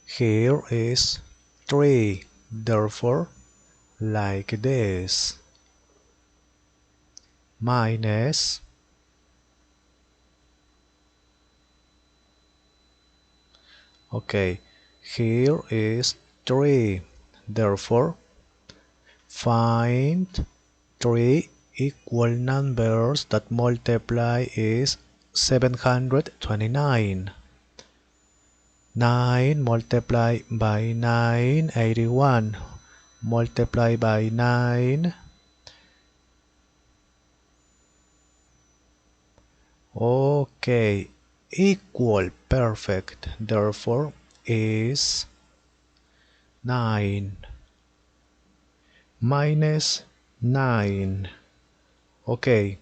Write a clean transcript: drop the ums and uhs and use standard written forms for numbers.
Here is 3, therefore, like this. Minus, okay, here is 3, therefore, find 3 equal numbers that multiply is 729. 9 multiplied by 9, 81. Multiply by 9. Okay, equal, perfect. Therefore, is 9 minus 9. Okay,